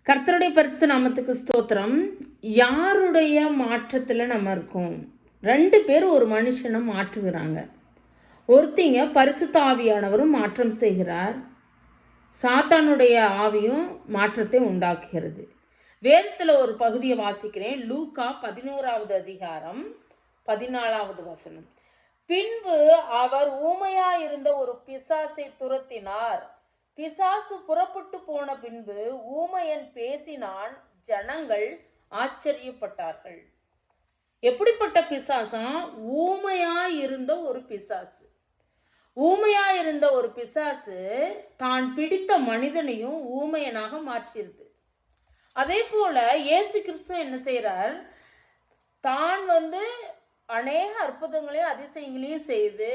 கர்த்தருடைய பரிசுத்த நாமத்துக்கு ஸ்தோத்திரம். யாருடைய மாற்றத்துல நம்ம இருக்கோம்? 2 பேர் ஒரு மனுஷனை மாற்றுகிறாங்க. ஒருத்திங்க பரிசுத்த ஆவியானவரும் மாற்றம் செய்கிறார், சாத்தானுடைய ஆவியும் மாற்றத்தை உண்டாக்குகிறது. வேதத்துல ஒரு பகுதியை வாசிக்கிறேன். லூக்கா 11வது அதிகாரம் 14வது வசனம். பின்பு அவர் ஊமையாயிருந்த ஒரு பிசாசை துரத்தினார். பிசாசு புறப்பட்டு போன பின்பு ஊமையன் பேசினான். ஜனங்கள் ஆச்சரியப்பட்டார்கள். எப்படிப்பட்ட பிசாசா? ஊமையாயிருந்த ஒரு பிசாசு. ஊமையாயிருந்த ஒரு பிசாசு தான் பிடித்த மனிதனையும் ஊமையனாக மாற்றிருது. அதே போல இயேசு கிறிஸ்து என்ன செய்யறார்? தான் அநேக அற்புதங்களையும் அதிசயங்களையும் செய்து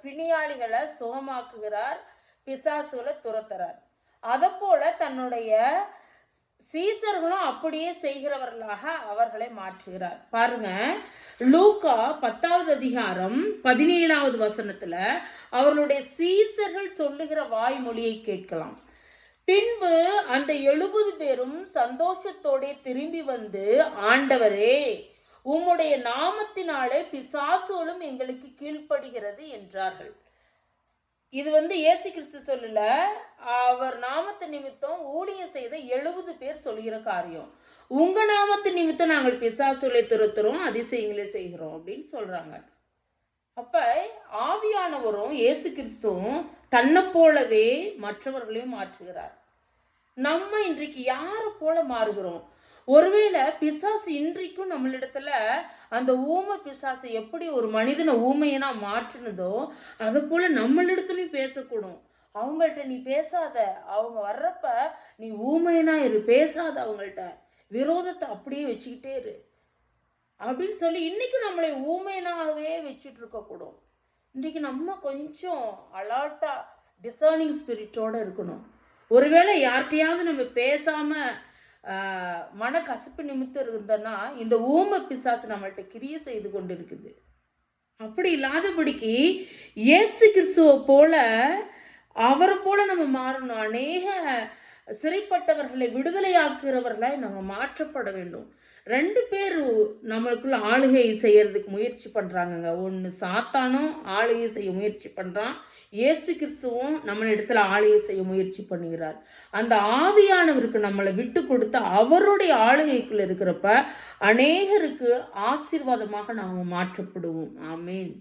பிணியாளிகளை சுகமாக்குகிறார், பிசாசுகளை துரத்துறார். அதை போல தன்னுடைய சீசர்களும் அப்படியே செய்கிறவர்களாக அவர்களை மாற்றுகிறார். பாருங்க, லூக்கா 10வது அதிகாரம் 17வது வசனத்துல அவர்களுடைய சீசர்கள் சொல்லுகிற வாய்மொழியை கேட்கலாம். பின்பு அந்த 70 பேரும் சந்தோஷத்தோட திரும்பி வந்து, ஆண்டவரே, உம்முடைய நாமத்தினாலே பிசாசுகளும் எங்களுக்கு கீழ்ப்படுகிறது என்றார்கள். இது இயேசு கிறிஸ்து சொல்லல, அவர் நாமத்து நிமித்தம் ஊழியம் செய்த 70 பேர் சொல்கிற காரியம். உங்க நாமத்து நிமித்தம் நாங்கள் பிசாசுகளை துரத்துறோம், அதிசயங்களை செய்கிறோம் அப்படின்னு சொல்றாங்க. அப்ப ஆவியானவரும் இயேசு கிறிஸ்துவும் தன்னை போலவே மற்றவர்களையும் மாற்றுகிறார். நம்ம இன்றைக்கு யாரை போல மாறுகிறோம்? ஒருவேளை பிசாசு இன்றைக்கும் நம்மளிடத்துல அந்த ஊமை பிசாசு எப்படி ஒரு மனிதனை ஊமையனா மாற்றினதோ அது போல நம்மளிடத்துலயும் பேசக்கூடும். அவங்கள்ட்ட நீ பேசாத, அவங்க வர்றப்ப நீ ஊமையனா இரு, பேசாத, அவங்கள்ட்ட விரோதத்தை அப்படியே வச்சுக்கிட்டே இரு அப்படின்னு சொல்லி இன்னைக்கும் நம்மளை ஊமையனாகவே வச்சுட்டு இருக்கக்கூடும். இன்றைக்கு நம்ம கொஞ்சம் அலர்ட்டா டிசர்னிங் ஸ்பிரிட்டோட இருக்கணும். ஒருவேளை யார்கிட்டையாவது நம்ம பேசாம மன கசப்பு நிமித்தம் இருந்தோன்னா இந்த ஊமை பிசாசு நம்மள்கிட்ட கிரியை செய்து கொண்டு இருக்குது. அப்படி இல்லாதபடிக்கு இயேசு கிறிஸ்துவை போல அவரை போல நம்ம மாறணும். அநேக சிறைப்பட்டவர்களை விடுதலையாக்குறவர்களாய் நம்ம மாற்றப்பட வேண்டும். 2 பேர் நம்மளுக்குள்ள ஆளுகை செய்யறதுக்கு முயற்சி பண்றாங்க. ஒன்று சாத்தானும் ஆளுகை செய்ய முயற்சி பண்றான், இயேசு கிறிஸ்துவும் நம்ம இடத்துல ஆளுகை செய்ய முயற்சி பண்ணுகிறார். அந்த ஆவியானவருக்கு நம்மளை விட்டு கொடுத்து அவருடைய ஆளுகைக்குள்ள இருக்கிறப்ப அநேகருக்கு ஆசீர்வாதமாக நாம் மாற்றப்படுவோம். ஆமேன்.